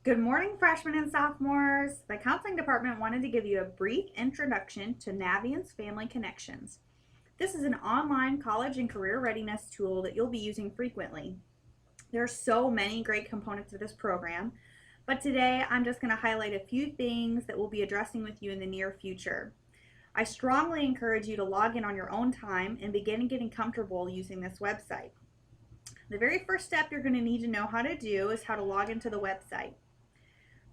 Good morning, freshmen and sophomores. The counseling department wanted to give you a brief introduction to Naviance Family Connections. This is an online college and career readiness tool that you'll be using frequently. There are so many great components of this program, but today I'm just going to highlight a few things that we'll be addressing with you in the near future. I strongly encourage you to log in on your own time and begin getting comfortable using this website. The very first step you're going to need to know how to do is how to log into the website.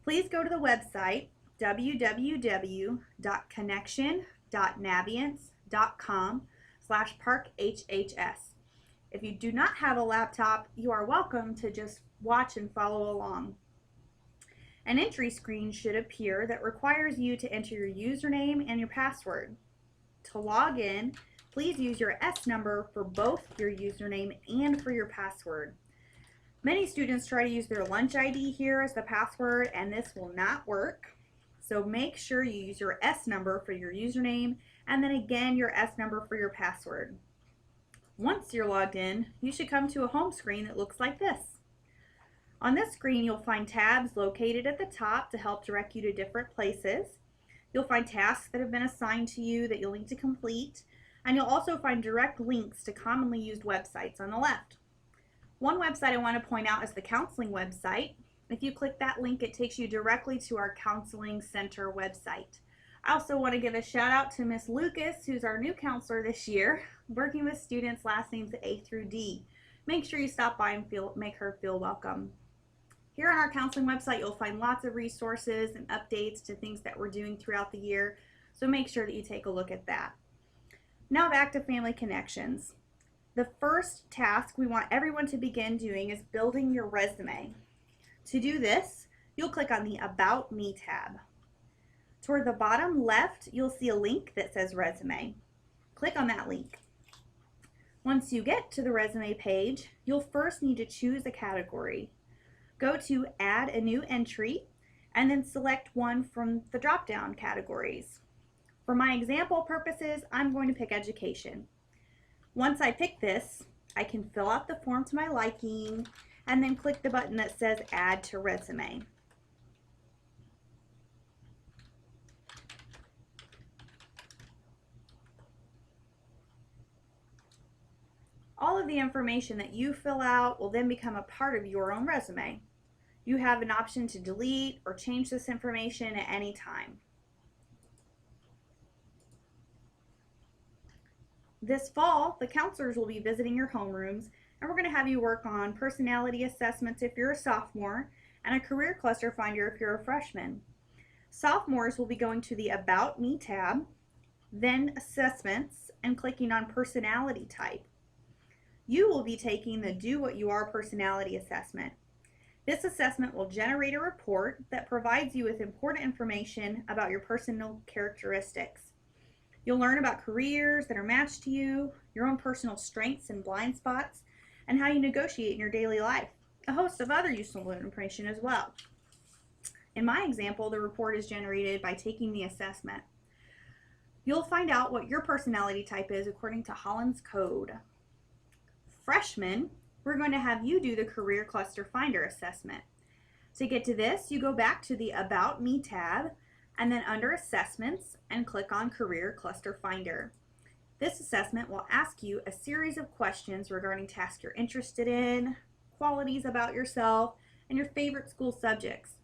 Please go to the website www.connection.naviance.com/parkhhs. If you do not have a laptop, you are welcome to just watch and follow along. An entry screen should appear that requires you to enter your username and your password. To log in, please use your S number for both your username and for your password. Many students try to use their lunch ID here as the password, and this will not work. So make sure you use your S number for your username and then again your S number for your password. Once you're logged in, you should come to a home screen that looks like this. On this screen, you'll find tabs located at the top to help direct you to different places. You'll find tasks that have been assigned to you that you'll need to complete, and you'll also find direct links to commonly used websites on the left. One website I want to point out is the counseling website. If you click that link, it takes you directly to our counseling center website. I also want to give a shout out to Miss Lucas, who's our new counselor this year, working with students last names A through D. Make sure you stop by and make her feel welcome. Here on our counseling website, you'll find lots of resources and updates to things that we're doing throughout the year, so make sure that you take a look at that. Now back to Family Connections. The first task we want everyone to begin doing is building your resume. To do this, you'll click on the About Me tab. Toward the bottom left, you'll see a link that says Resume. Click on that link. Once you get to the resume page, you'll first need to choose a category. Go to Add a New Entry and then select one from the drop-down categories. For my example purposes, I'm going to pick Education. Once I pick this, I can fill out the form to my liking and then click the button that says Add to Resume. All of the information that you fill out will then become a part of your own resume. You have an option to delete or change this information at any time. This fall, the counselors will be visiting your homerooms, and we're going to have you work on personality assessments if you're a sophomore and a career cluster finder if you're a freshman. Sophomores will be going to the About Me tab, then Assessments, and clicking on Personality Type. You will be taking the Do What You Are personality assessment. This assessment will generate a report that provides you with important information about your personal characteristics. You'll learn about careers that are matched to you, your own personal strengths and blind spots, and how you negotiate in your daily life. A host of other useful information as well. In my example, the report is generated by taking the assessment. You'll find out what your personality type is according to Holland's Code. Freshmen, we're going to have you do the Career Cluster Finder assessment. To get to this, you go back to the About Me tab and then under Assessments and click on Career Cluster Finder. This assessment will ask you a series of questions regarding tasks you're interested in, qualities about yourself, and your favorite school subjects.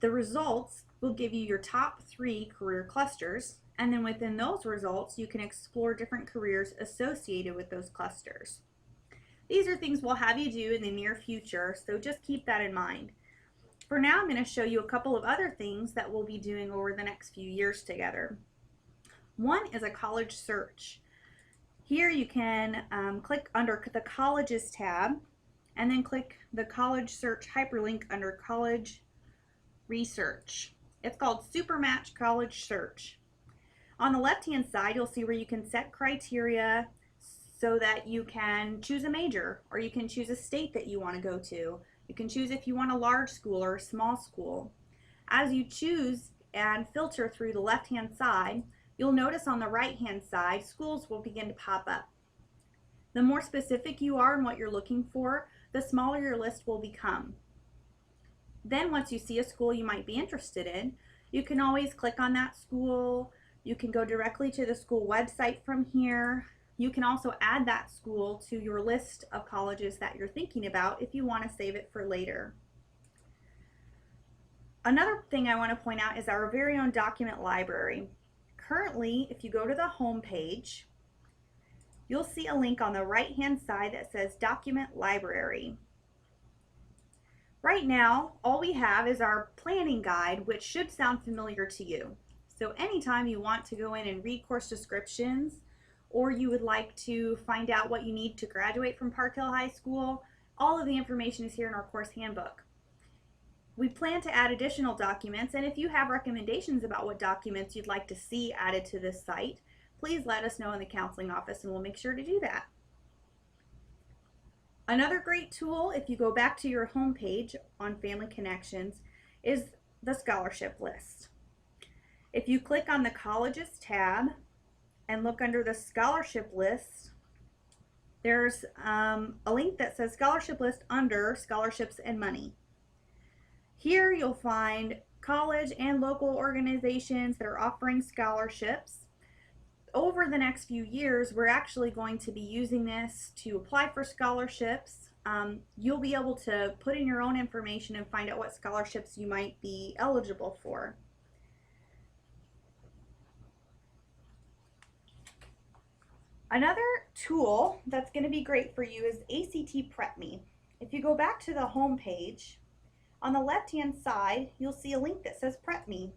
The results will give you your top 3 career clusters, and then within those results, you can explore different careers associated with those clusters. These are things we'll have you do in the near future, so just keep that in mind. For now, I'm going to show you a couple of other things that we'll be doing over the next few years together. One is a college search. Here you can click under the Colleges tab and then click the College Search hyperlink under College Research. It's called Supermatch College Search. On the left-hand side, you'll see where you can set criteria so that you can choose a major, or you can choose a state that you want to go to. You can choose if you want a large school or a small school. As you choose and filter through the left-hand side, you'll notice on the right-hand side, schools will begin to pop up. The more specific you are in what you're looking for, the smaller your list will become. Then once you see a school you might be interested in, you can always click on that school. You can go directly to the school website from here. You can also add that school to your list of colleges that you're thinking about if you want to save it for later. Another thing I want to point out is our very own document library. Currently, if you go to the home page, you'll see a link on the right hand side that says Document Library. Right now, all we have is our planning guide, which should sound familiar to you. So anytime you want to go in and read course descriptions, or you would like to find out what you need to graduate from Park Hill High School, all of the information is here in our course handbook. We plan to add additional documents, and if you have recommendations about what documents you'd like to see added to this site, please let us know in the counseling office and we'll make sure to do that. Another great tool, if you go back to your home page on Family Connections, is the scholarship list. If you click on the Colleges tab and look under the scholarship list, there's a link that says Scholarship List under Scholarships and Money. Here you'll find college and local organizations that are offering scholarships. Over the next few years, we're actually going to be using this to apply for scholarships. You'll be able to put in your own information and find out what scholarships you might be eligible for. Another tool that's going to be great for you is ACT Prep Me. If you go back to the home page, on the left-hand side, you'll see a link that says Prep Me.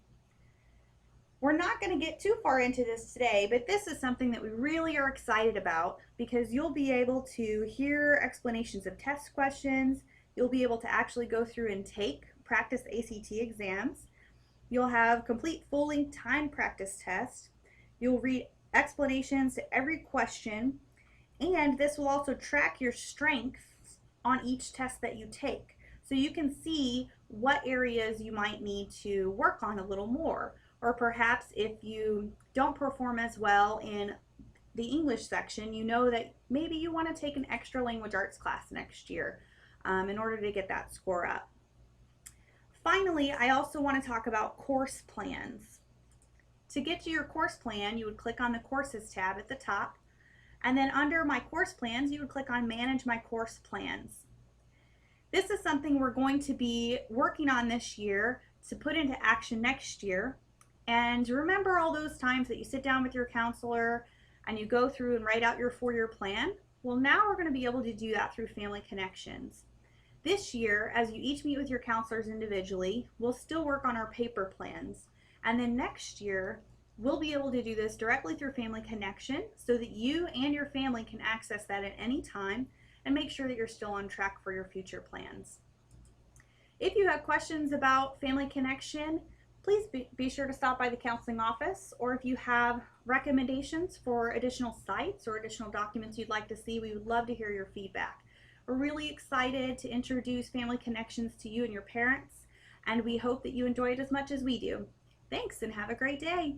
We're not going to get too far into this today, but this is something that we really are excited about because you'll be able to hear explanations of test questions. You'll be able to actually go through and take practice ACT exams. You'll have complete full-length time practice tests. You'll read explanations to every question, and this will also track your strengths on each test that you take. So you can see what areas you might need to work on a little more. Or perhaps if you don't perform as well in the English section, you know that maybe you want to take an extra language arts class next year in order to get that score up. Finally, I also want to talk about course plans. To get to your course plan, you would click on the Courses tab at the top, and then under My Course Plans, you would click on Manage My Course Plans. This is something we're going to be working on this year to put into action next year. And remember all those times that you sit down with your counselor and you go through and write out your 4-year plan? Well, now we're going to be able to do that through Family Connections. This year, as you each meet with your counselors individually, we'll still work on our paper plans. And then next year, we'll be able to do this directly through Family Connection so that you and your family can access that at any time and make sure that you're still on track for your future plans. If you have questions about Family Connection, please be sure to stop by the counseling office, or if you have recommendations for additional sites or additional documents you'd like to see, we would love to hear your feedback. We're really excited to introduce Family Connections to you and your parents, and we hope that you enjoy it as much as we do. Thanks, and have a great day.